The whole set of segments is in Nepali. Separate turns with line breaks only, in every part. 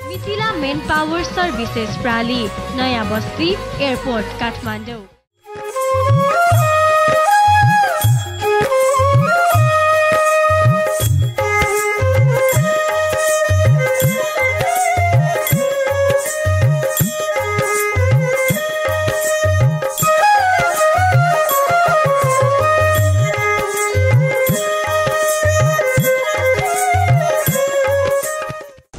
मिथिला मेन पावर सर्भिसेस प्राली नयाँ बस्ती एयरपोर्ट काठमाडौँ।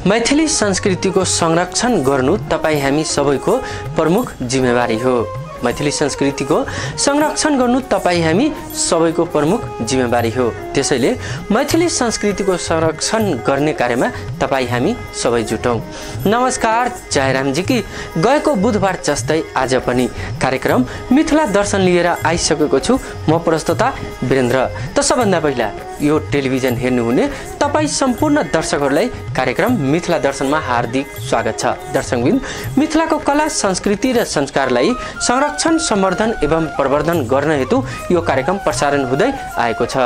मैथिली संस्कृतिको संरक्षण गर्नु तपाईँ हामी सबैको प्रमुख जिम्मेवारी हो। मैथिली संस्कृतिको संरक्षण गर्नु तपाईँ हामी सबैको प्रमुख जिम्मेवारी हो। त्यसैले मैथिली संस्कृतिको संरक्षण गर्ने कार्यमा तपाईँ हामी सबै जुटौँ। नमस्कार, जयरामजी की। गएको बुधबार जस्तै आज पनि कार्यक्रम मिथिला दर्शन लिएर आइसकेको छु म प्रस्तोता वीरेन्द्र। त सबभन्दा पहिला यो टेलिभिजन हेर्नुहुने तपाईँ सम्पूर्ण दर्शकहरूलाई कार्यक्रम मिथिला दर्शनमा हार्दिक स्वागत छ। दर्शकबिन, मिथिलाको कला संस्कृति र संस्कारलाई संरक्षण, सम्वर्धन एवं प्रवर्धन गर्न हेतु यो कार्यक्रम प्रसारण हुँदै आएको छ।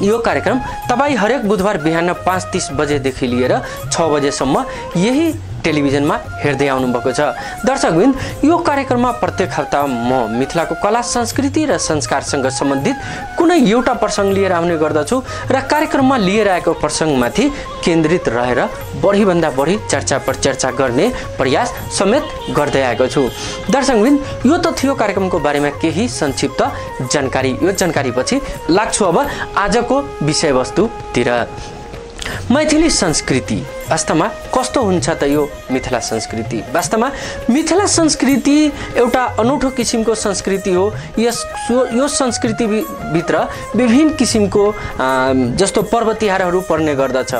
यो कार्यक्रम तपाईँ हरेक बुधबार बिहान 5:30 बजेदेखि लिएर 6 बजेसम्म यही टेलिभिजनमा हेर्दै आउनुभएको छ। दर्शकबिन, यो कार्यक्रममा प्रत्येक हप्ता म मिथिलाको कला संस्कृति र संस्कारसँग सम्बन्धित कुनै एउटा प्रसङ्ग लिएर आउने गर्दछु र कार्यक्रममा लिएर आएको प्रसङ्गमाथि केन्द्रित रहेर बढीभन्दा बढी चर्चा परिचर्चा गर्ने प्रयास समेत गर्दै आएको छु। दर्शकबिन, यो त थियो कार्यक्रमको बारेमा केही संक्षिप्त जानकारी। यो जानकारीपछि लाग्छु अब आजको विषयवस्तुतिर। मैथिली संस्कृति वास्तवमा कस्तो हुन्छ त यो मिथिला संस्कृति? वास्तवमा मिथिला संस्कृति एउटा अनौठो किसिमको संस्कृति हो। यो संस्कृति भित्र विभिन्न किसिमको जस्तो पर्व तिहारहरू पर्ने गर्दछ।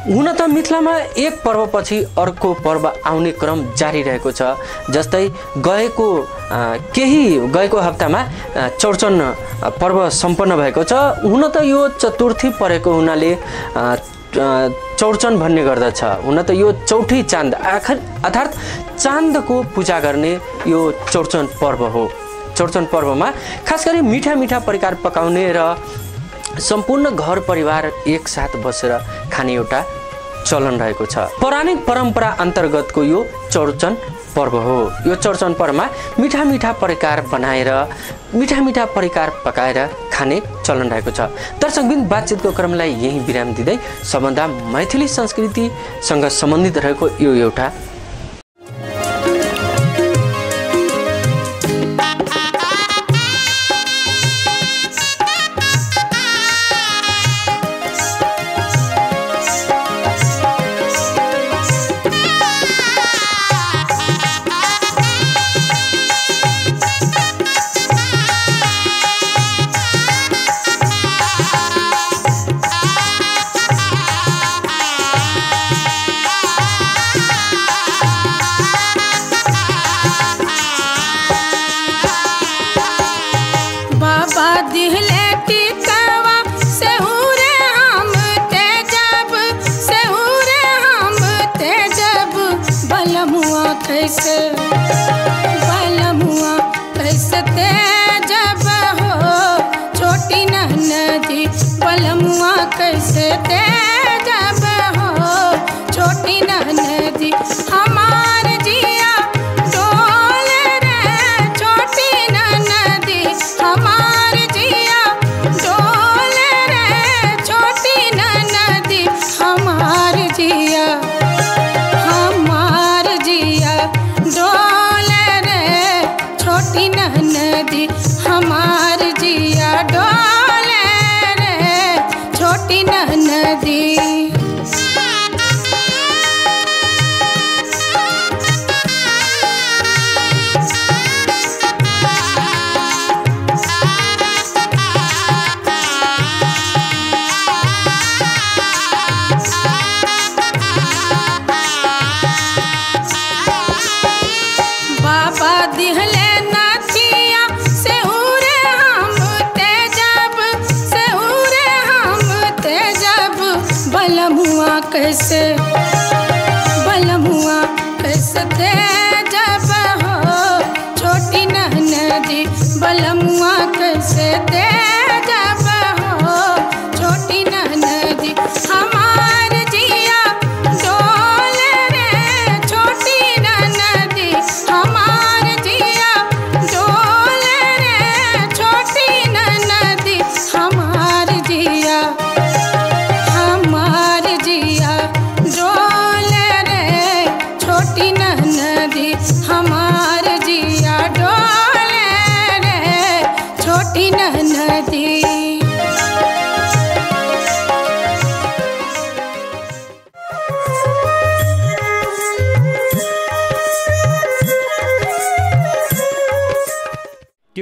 हुन त मिथिलामा एक पर्वपछि अर्को पर्व आउने क्रम जारी रहेको छ। जस्तै गएको हप्तामा चौरचन पर्व सम्पन्न भएको छ। हुन त यो चतुर्थी परेको हुनाले चौरचन भन्ने गर्दछ। हुन त यो चौथी चाँद अर्थात् चाँदको पूजा गर्ने यो चौरचन पर्व हो। चौरचन पर्वमा खास गरी मिठा मिठा परिकार पकाउने र सम्पूर्ण घर परिवार एकसाथ बसेर खाने एउटा चलन रहेको छ। पौराणिक परम्परा अन्तर्गतको यो चौरचन पर्व हो। यो चौरचन पर्वमा मिठा मिठा परिकार बनाएर मिठा मिठा परिकार पकाएर खाने चलन रहेको छ। दर्शकबिन, बातचितको क्रमलाई यही विराम दिँदै सबभन्दा मैथिली संस्कृतिसँग सम्बन्धित रहेको यो एउटा
बलमुआ कैसे दे जा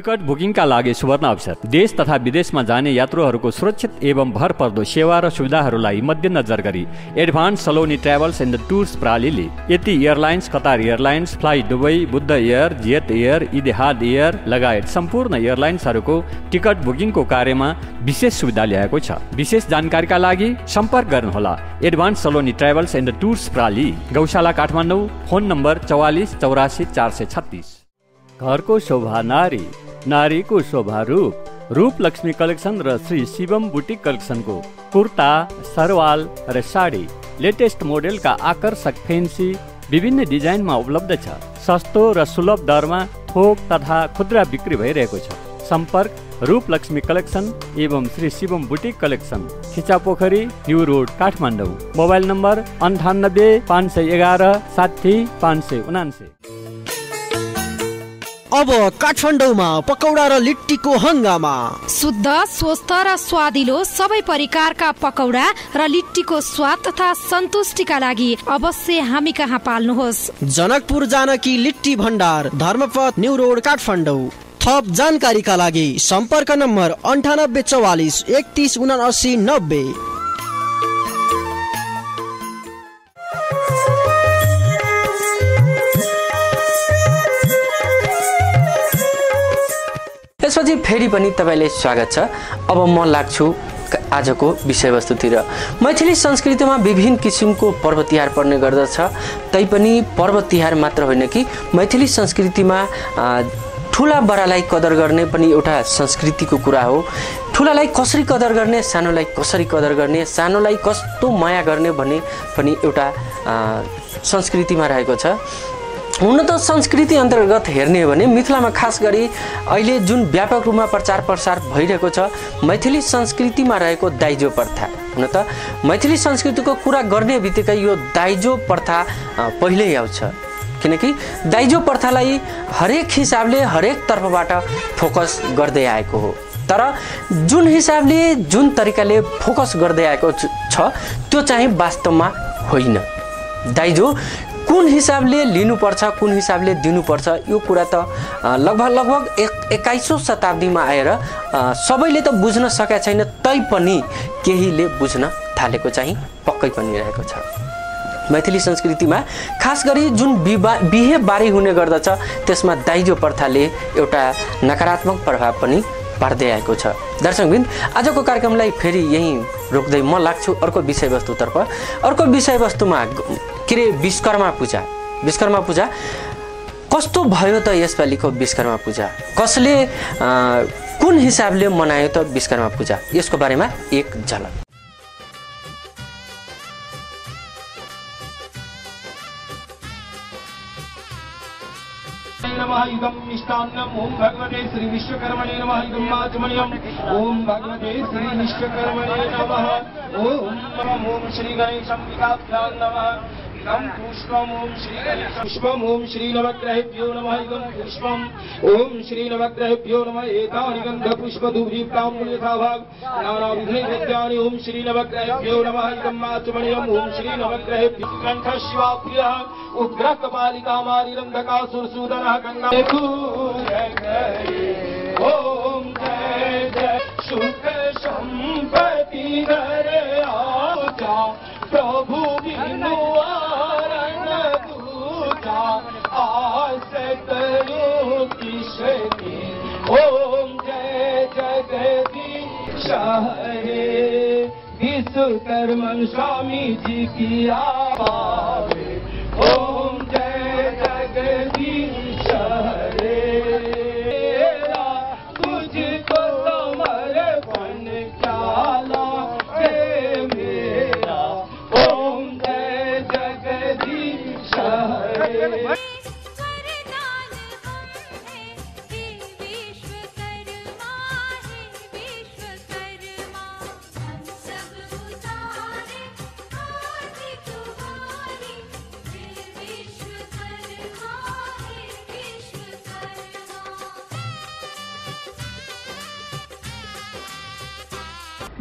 टिकट बुकिङका लागि सुवर्ण अवसर। देश तथा विदेशमा जाने यात्रुहरूको सुरक्षित एवं भरपर्दो सेवा र सुविधाहरूलाई मध्यनजर गरी advance Saloni travels and tours प्रणालीले Yeti airlines, Qatar airlines, fly Dubai, Buddha air, jet air, Etihad air लगायत सम्पूर्ण एयरलाइन्सहरूको टिकट बुकिङको कार्यमा विशेष सुविधा ल्याएको छ। विशेष जानकारीका लागि सम्पर्क गर्नुहोला advance Saloni travels and tours प्रणाली, गौशाला काठमाडौँ, फोन नम्बर 44 84 436। घरको शोभा नारी, नारीको शोभा रूप, रूप लक्ष्मी कलेक्सन र श्री शिवम बुटिक कलेक्सनको कुर्ता, सरवाल र साडी लेटेस्ट मोडेलका आकर्षक फेन्सी विभिन्न डिजाइनमा उपलब्ध छ। सस्तो र सुलभ दरमा थोक तथा खुद्रा बिक्री भइरहेको छ। सम्पर्क रूप लक्ष्मी कलेक्सन एवं Shri Shivam boutique collection, Khichapokhari, new road, Kathmandu. Mobile number 98 511 60 579।
अब काठमाडौँमा पकौडा र लिट्टीको हंगामा।
शुद्ध, स्वस्थ र स्वादिलो सबै परिकारका पकौडा र लिट्टीको स्वाद तथा सन्तुष्टिका लागि अवश्य हामी कहाँ पाल्नुहोस्। जनकपुर जानकी लिट्टी भण्डार, धर्मपथ, न्यू रोड, काठमाडौँ। थप जानकारीका लागि सम्पर्क नम्बर 98 44 31 79 90।
त्यसपछि फेरि पनि तपाईलाई स्वागत छ। अब म लाग्छु आजको विषयवस्तुतिर। मैथिली संस्कृतिमा विभिन्न किसिमको पर्व तिहार पर्ने गर्दछ। तैपनि पर्व तिहार मात्र होइन कि मैथिली संस्कृतिमा ठुला बडालाई कदर गर्ने पनि एउटा संस्कृतिको कुरा हो। ठुलालाई कसरी कदर गर्ने, सानोलाई कसरी कदर गर्ने, सानोलाई कस्तो माया गर्ने भन्ने पनि एउटा संस्कृतिमा रहेको छ। हुन त संस्कृति अन्तर्गत हेर्ने हो भने मिथिलामा खास गरी अहिले जुन व्यापक रूपमा प्रचार प्रसार भइरहेको छ मैथिली संस्कृतिमा रहेको दाइजो प्रथा। हुन त मैथिली संस्कृतिको कुरा गर्ने बित्तिकै यो दाइजो प्रथा पहिल्यै आउँछ, किनकि दाइजो प्रथालाई हरेक हिसाबले हरेक तर्फबाट फोकस गर्दै आएको हो। तर जुन हिसाबले जुन तरिकाले फोकस गर्दै आएको छ त्यो चाहिँ वास्तवमा होइन। दाइजो कुन हिसाबले लिनुपर्छ, कुन हिसाबले दिनुपर्छ यो कुरा त लगभग 21औं शताब्दीमा आएर सबैले त बुझ्न सकेका छैन, तैपनि केहीले बुझ्न थालेको चाहिँ पक्कै पनि रहेको छ। मैथिली संस्कृतिमा खास गरी जुन बिहे बारी हुने गर्दछ त्यसमा दाइजो प्रथाले एउटा नकारात्मक प्रभाव पनि पार्दै आएको छ। दर्शकवृन्द, आजको कार्यक्रमलाई फेरि यहीँ रोक्दै म लाग्छु अर्को विषयवस्तुतर्फ। अर्को विषयवस्तुमा के रे विश्वकर्मा पूजा। विश्वकर्मा पूजा कस्तो भयो त यसपालिको विश्वकर्मा पूजा? कसले कुन हिसाबले मनायो त विश्वकर्मा पूजा? यसको बारेमा एक झलक।
इदं मिष्टान्नम् ओम भगवते श्री विश्वकर्मणे नमः। इदं आचमनीयम् ओम भगवते श्री विश्वकर्मणे नमः। ओम श्री गणेशाम्बिकाभ्यां नमः। इदं पुष्पम् ओम श्री गणेश पुष्पम् ओम श्री नवग्रहेभ्यो नमः। इदं पुष्पम् ओम श्री नवग्रहेभ्यो नमः। एतानि गन्धपुष्पधूपदीप्ताम्बुल यथाभाग नानाविधैर्यद्यानि ओम श्री नवग्रहेभ्यो नमः। इदं आचमनीयम् ओम श्री नवग्रहेभ्यो। कण्ठः शिवाप्रियः उग्रः कपालिकामारिरन्धकासुरसूदनः गङ्गा ओम जय जय सुख संपत्ति धरे आजा प्रभु बिनु आरण दूजा आस करो किसकी। ओम जय जगदीश हरे विश्वकर्मन स्वामी जी की आवे। ओम जय जगदीश हरे तुझको समर्पण डाला हे मेरा। ओम जय जगदीश हरे।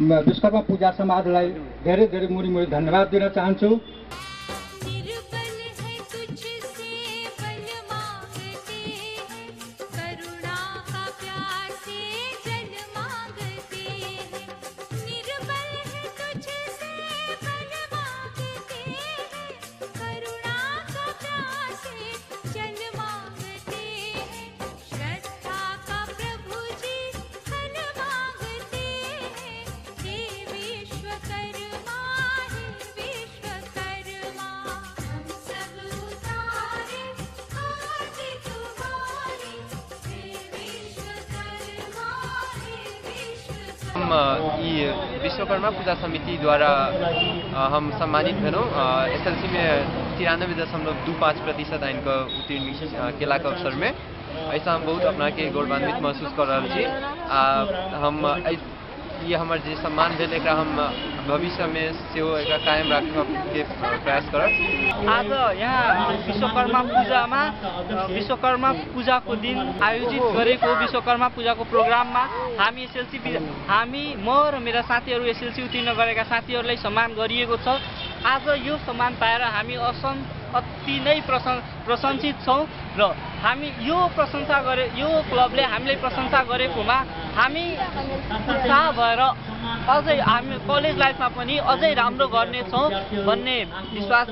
विश्वकर्मा पूजा समाजलाई धेरै धेरै मुरी मुरी धन्यवाद दिन चाहन्छु।
हम विश्वकर्मा पूजा समिति द्वारा हम सम्मानित भेनौँ। एसएलसी में 93.25% इनका उत्तीर्ण केला के अवसर में। ऐसा हम बहुत अपना के गौरवान्वित महसूस कर रहे छी। हम ये हमारे जो सम्मान भेल एक हम भविष्य में से कायम रखने के प्रयास करब।
आज यहाँ विश्वकर्मा पूजा को दिन आयोजित गरेको विश्वकर्मा पूजा को प्रोग्राम में हामी म र मेरा साथीहरू एसएलसी उत्तीर्ण गरेका साथीहरूलाई सम्मान गरिएको छ। आज यो सम्मान पाएर हामी अति नै प्रशंसित छौँ र हामी यो क्लबले हामीलाई प्रशंसा गरेकोमा हामी उत्साह भएर अझै हामी कलेज लाइफमा पनि अझै राम्रो गर्नेछौँ भन्ने विश्वास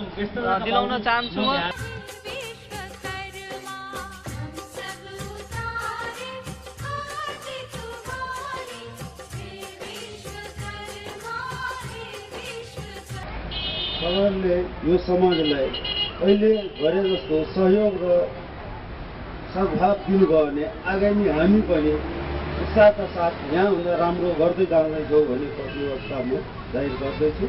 दिलाउन चाहन्छु म।
तपाईँहरूले यो समाजलाई अहिले गरे जस्तो सहयोग र सद्भाव दिनुभयो भने आगामी हामी पनि उत्साहका साथ यहाँभन्दा राम्रो गर्दै जाँदैछौँ भन्ने प्रतिबद्धता म जाहिर गर्दैछु।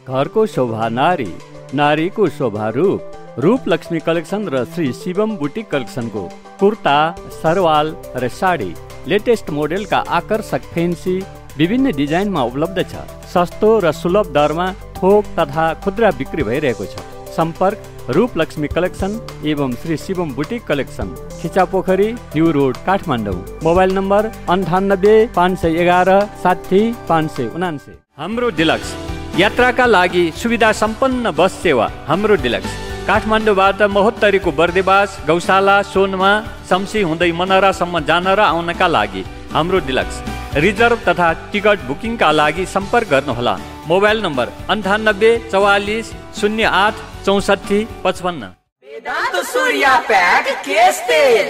घरको शोभा नारी, नारीको शोभा रूप लक्ष्मी कलेक्सन र श्री शिवम बुटिक कलेक्सनको कुर्ता, सरवाल र साडी लेटेस्ट मोडेलका आकर्षक फेन्सी विभिन्न डिजाइनमा उपलब्ध छ। सस्तो र सुलभ दरमा थोक तथा खुद्रा बिक्री भइरहेको छ। सम्पर्क रूप लक्ष्मी कलेक्सन एवं Shri Shivam boutique collection, Khichapokhari, new road, Kathmandu. Mobile number 98 511 60 579। हाम्रो डिलक्स यात्राका लागि सुविधा सम्पन्न बस सेवा। हाम्रो डिलक्स काठमाडौँबाट महोत्तरीको बर्देवास, गौशाला, सोनमा, शम्सी हुँदै मनरासम्म जान र आउनका लागि हाम्रो डिलक्स। रिजर्भ तथा टिकट बुकिङका लागि सम्पर्क गर्नुहोला। Mobile number 98 44 08 64 55।
वेदांत सूर्या पैक केश तेल।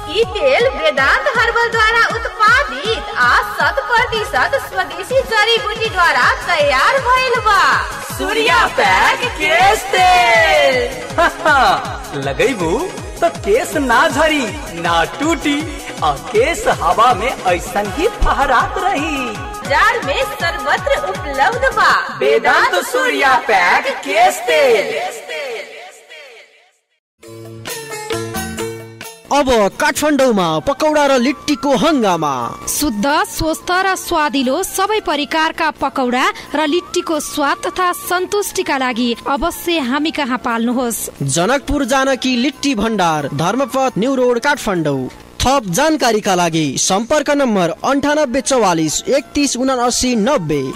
ई तेल वेदांत हर्बल द्वारा उत्पादित आ 100% स्वदेशी जड़ी बूटी द्वारा तैयार भइल बा। सूर्या पैक केश तेल
लगैबू तो केस ना झरी ना टूटी और केस हवा में ऐसा ही फहरात रही।
बाजार में सर्वत्र उपलब्ध बा।
वेदांत सूर्या पैक केश तेल।
अब काठमाडौँमा पकौडा र लिट्टीको हंगामा।
शुद्ध, स्वस्थ र स्वादिलो सबै परिकारका पकौडा र लिट्टीको स्वाद तथा सन्तुष्टिका लागि अवश्य हामी कहाँ पाल्नुहोस्।
जनकपुर जानकी लिट्टी भण्डार, धर्मपथ, न्यू रोड, काठमाडौँ। थप जानकारीका लागि सम्पर्क नम्बर 98 44 31 79 90।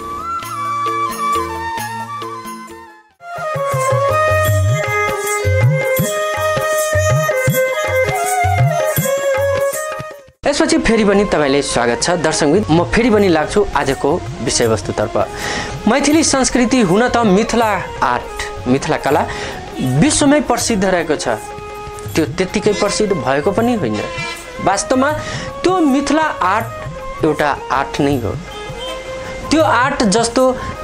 यसपछि फेरि पनि तपाईलाई स्वागत छ दर्शकबिन। म फेरि पनि लाग्छु आजको विषयवस्तुतर्फ। मैथिली संस्कृति हुन त मिथिला आर्ट, मिथिला कला विश्वमै प्रसिद्ध रहेको छ। त्यो त्यतिकै प्रसिद्ध भएको पनि होइन। वास्तवमा त्यो मिथिला आर्ट एउटा आर्ट नै हो। त्यो आर्ट जस्तो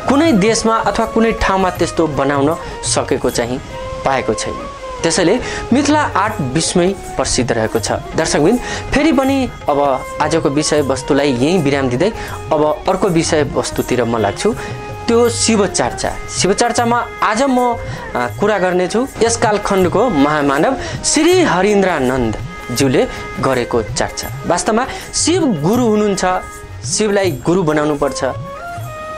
कुनै देशमा अथवा कुनै ठाउँमा त्यस्तो बनाउन सकेको चाहिँ पाएको छैन। त्यसैले मिथिला आर्ट विश्वमै प्रसिद्ध रहेको छ। दर्शकबिन फेरि पनि अब आजको विषयवस्तुलाई यही विराम दिँदै अब अर्को विषयवस्तुतिर म लाग्छु, त्यो शिवचर्चा। शिवचर्चामा आज म कुरा गर्नेछु यस कालखण्डको महामानव श्री हरिन्द्रानन्द ज्यूले गरेको चर्चा। वास्तवमा शिव गुरु हुनुहुन्छ, शिवलाई गुरु बनाउनु पर्छ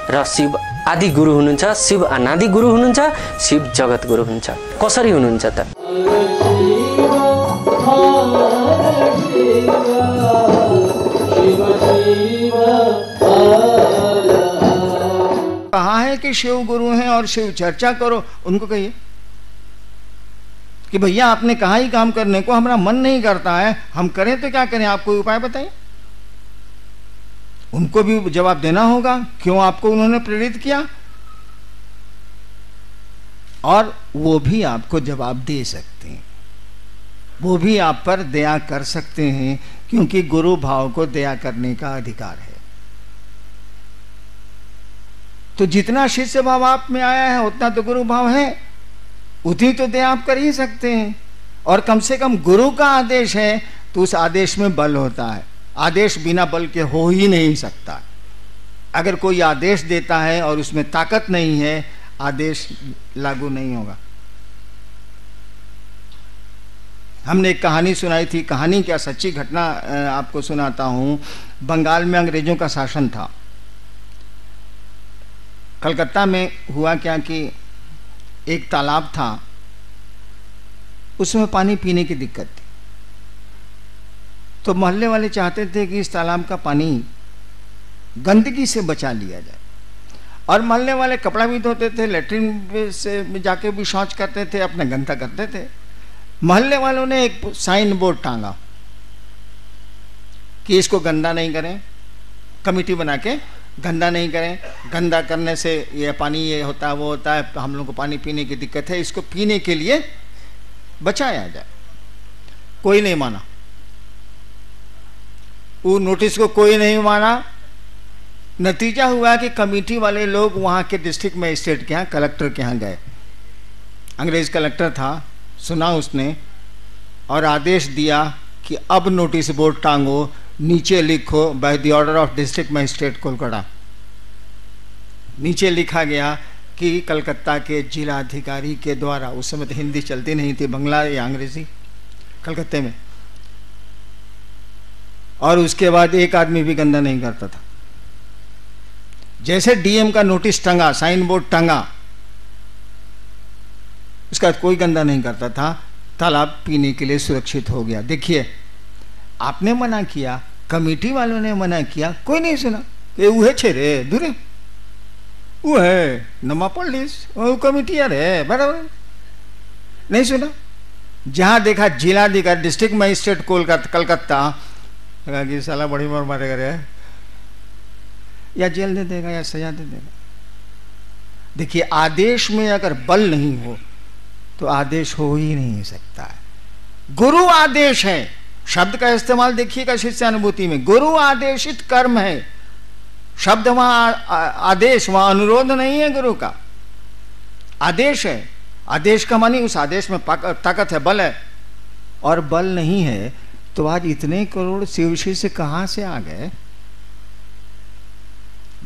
र शिव आदि गुरु हुनुहुन्छ, शिव अनादि गुरु हुनुहुन्छ, शिव जगत गुरु हुनुहुन्छ। कसरी हुनुहुन्छ त?
कहा है कि शिव गुरु हैं और शिव चर्चा करो, उनको कहिए कि भैया आपने कहा ही काम करने को, हमारा मन नहीं करता है, हम करें तो क्या करें, आप कोई उपाय बताइए। उनको भी जवाब देना होगा, क्यों आपको उन्होंने प्रेरित किया, और वो भी आपको जवाब दे सकते हैं, वो भी आप पर दया कर सकते हैं, क्योंकि गुरु भाव को दया करने का अधिकार है। तो जितना शिष्य भाव आप में आया है उतना तो गुरु भाव है, उतनी तो दया आप कर ही सकते हैं। और कम से कम गुरु का आदेश है तो उस आदेश में बल होता है, आदेश बिना बल के हो ही नहीं सकता। अगर कोई आदेश देता है और उसमें ताकत नहीं है, आदेश लागू नहीं होगा। हमने एक कहानी सुनाई थी, कहानी क्या सच्ची घटना आपको सुनाता हूं। बंगाल में अंग्रेजों का शासन था। कलकत्ता में हुआ क्या कि एक तालाब था, उसमें पानी पीने की दिक्कत थी। तो मोहल्ले वाले चाहते थे कि इस तालाब का पानी गंदगी से बचा लिया जाए, और मोहल्ले वाले कपड़ा भी धोते थे, लेटरिन से जाके भी शौच करते थे, अपना गंदा करते थे। मोहल्ले वालों ने एक साइन बोर्ड टांगा कि इसको गंदा नहीं करें, कमेटी बना के गंदा नहीं करें, गंदा करने से ये पानी ये होता है वो होता है, हम लोग को पानी पीने की दिक्कत है, इसको पीने के लिए बचाया जाए। कोई नहीं माना, वो नोटिस को कोई नहीं माना। नतीजा हुआ कि कमेटी वाले लोग वहां के डिस्ट्रिक्ट मजिस्ट्रेट के यहाँ, कलेक्टर के यहाँ गए। अंग्रेज कलेक्टर था, सुना उसने और आदेश दिया कि अब नोटिस बोर्ड टांगो, नीचे लिखो by the order of district magistrate Kolkata. नीचे लिखा गया कि कलकत्ता के जिला अधिकारी के द्वारा, उस समय तो हिंदी चलती नहीं थी, बंगला या अंग्रेजी कलकत्ते में। और उसके बाद एक आदमी भी गंदा नहीं करता था। जैसे डीएम का नोटिस टंगा, साइन बोर्ड टंगा, उसका कोई गंदा नहीं करता था, तालाब पीने के लिए सुरक्षित हो गया। देखिए, आपने मना किया, कमेटी वालों ने मना किया, कोई नहीं सुना। वो है छे रे दूरे, वो है नमा पुलिस, वो कमेटी यार है, बराबर नहीं सुना। जहां देखा जिलाधिकारी, डिस्ट्रिक्ट मजिस्ट्रेट कलकत्ता, कि साला बड़ी मार मारेगा रे, या जेल दे देगा या सजा दे देगा। देखिए, आदेश में अगर बल नहीं हो तो आदेश हो ही नहीं सकता है। गुरु आदेश है, शब्द का इस्तेमाल देखिएगा शिष्यानुभूति में, गुरु आदेशित कर्म है। शब्द वहां आदेश, वहां अनुरोध नहीं है, गुरु का आदेश है। आदेश का मानी उस आदेश में ताकत है, बल है। और बल नहीं है तो आज इतने करोड़ शिव शिष्य कहां से आ गए?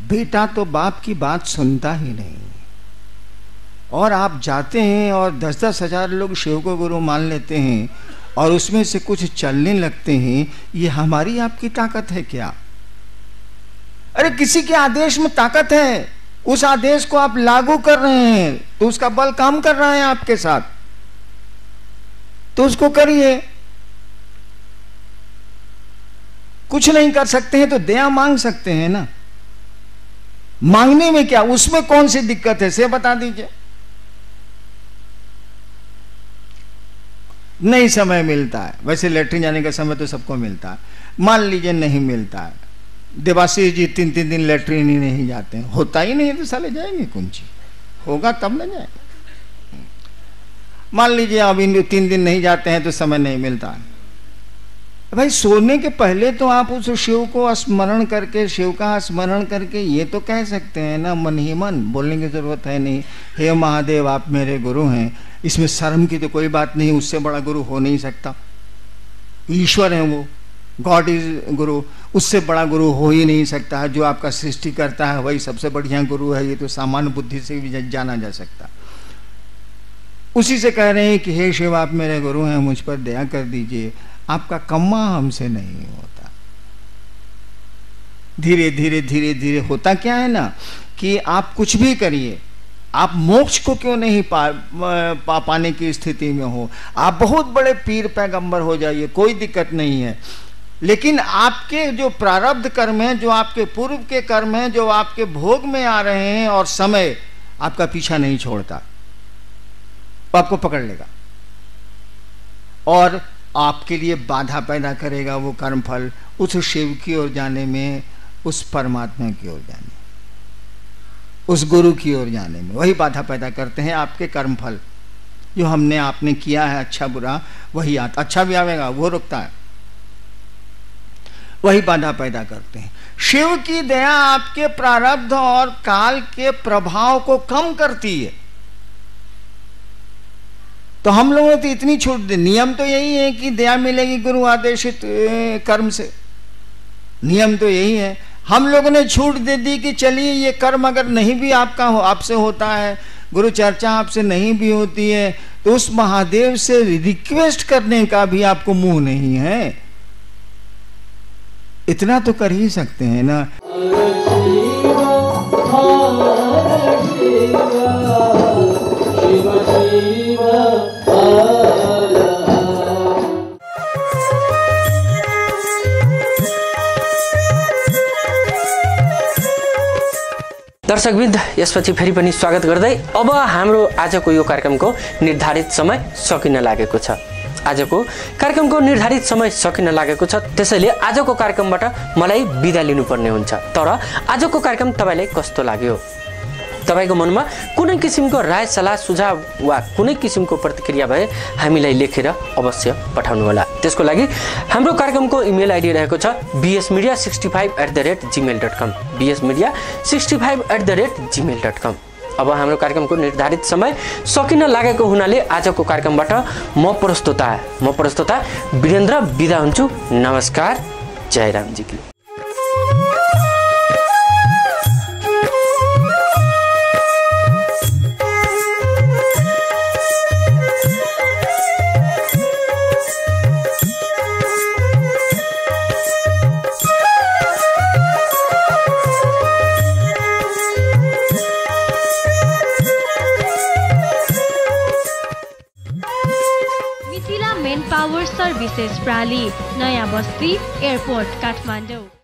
बेटा तो बाप की बात सुनता ही नहीं, और आप जाते हैं और 10-10 हजार लोग शिव को गुरु मान लेते हैं और उसमें से कुछ चलने लगते हैं। ये हमारी आपकी ताकत है क्या? अरे किसी के आदेश में ताकत है, उस आदेश को आप लागू कर रहे हैं तो उसका बल काम कर रहा है आपके साथ, तो उसको करिए। कुछ नहीं कर सकते हैं तो दया मांग सकते हैं ना। मांगने में क्या, उसमें कौन सी दिक्कत है, से बता दीजिए। नहीं समय मिलता है, वैसे लेटरिन जाने का समय तो सबको मिलता है, मान लीजिए नहीं मिलता है। देवाशीष जी 3-3 दिन लेटरिन ही नहीं जाते हैं, होता ही नहीं तो साले जाएंगे कौन सी, होगा तब ना जाएंगे। मान लीजिए अब इन 3 दिन नहीं जाते हैं तो समय नहीं मिलता है, भाई सोने के पहले तो आप उस शिव को स्मरण करके, शिव का स्मरण करके ये तो कह सकते हैं ना मन ही मन, बोलने की जरूरत है नहीं, हे महादेव आप मेरे गुरु हैं। इसमें शर्म की तो कोई बात नहीं, उससे बड़ा गुरु हो नहीं सकता। ईश्वर है वो, गॉड इज गुरु, उससे बड़ा गुरु हो ही नहीं सकता है। जो आपका सृष्टि करता है वही सबसे बढ़िया गुरु है, ये तो सामान्य बुद्धि से भी जाना जा सकता। उसी से कह रहे हैं कि हे शिव आप मेरे गुरु हैं, मुझ पर दया कर दीजिए, आपका कम्मा हमसे नहीं होता। धीरे धीरे धीरे धीरे होता क्या है ना कि आप कुछ भी करिए, आप मोक्ष को क्यों नहीं पाने की स्थिति में हो, आप बहुत बड़े पीर पैगंबर हो जाइए, कोई दिक्कत नहीं है, लेकिन आपके जो प्रारब्ध कर्म हैं, जो आपके पूर्व के कर्म हैं, जो आपके भोग में आ रहे हैं और समय आपका पीछा नहीं छोड़ता, वो आपको पकड़ लेगा और आपके लिए बाधा पैदा करेगा। वो कर्मफल उस शिव की ओर जाने में, उस परमात्मा की ओर जाने, उस गुरु की ओर जाने में वही बाधा पैदा करते हैं। आपके कर्मफल जो हमने आपने किया है अच्छा बुरा वही आता, अच्छा भी आवेगा वो रुकता है, वही बाधा पैदा करते हैं। शिव की दया आपके प्रारब्ध और काल के प्रभाव को कम करती है। तो हम लोगों ने तो इतनी छूट दी, नियम तो यही है कि दया मिलेगी गुरु आदेशित कर्म से, नियम तो यही है। हम लोगों ने छूट दे दी कि चलिए ये कर्म अगर नहीं भी आपका आपसे होता है, गुरु चर्चा आपसे नहीं भी होती है, तो उस महादेव से रिक्वेस्ट करने का भी आपको मुंह नहीं है, इतना तो कर ही सकते हैं ना।
दर्शकवृन्द, यसपछि फेरि पनि स्वागत गर्दै अब हाम्रो आजको यो कार्यक्रमको निर्धारित समय सकिन लागेको छ। आजको कार्यक्रमको निर्धारित समय सकिन लागेको छ, त्यसैले आजको कार्यक्रमबाट मलाई बिदा लिनुपर्ने हुन्छ। तर आजको कार्यक्रम तपाईलाई कस्तो लाग्यो? तपाईको मनमा कुनै किसिमको राय सल्लाह सुझाव वा कुनै किसिमको प्रतिक्रिया भए हामीलाई लेखेर अवश्य पठाउनु होला। त्यसको लागि हाम्रो कार्यक्रमको इमेल आइडी रहेको छ bsmedia65@gmail.com, bsmedia65@gmail.com। अब हाम्रो कार्यक्रमको निर्धारित समय सकिन लागेको हुनाले आजको कार्यक्रमबाट म प्रस्तोता वीरेन्द्र बिदा हुन्छु। नमस्कार, जय रामजी की।
पावर सर्भिसेस प्राली, नयाँ बस्ती, एयरपोर्ट, काठमाडौँ।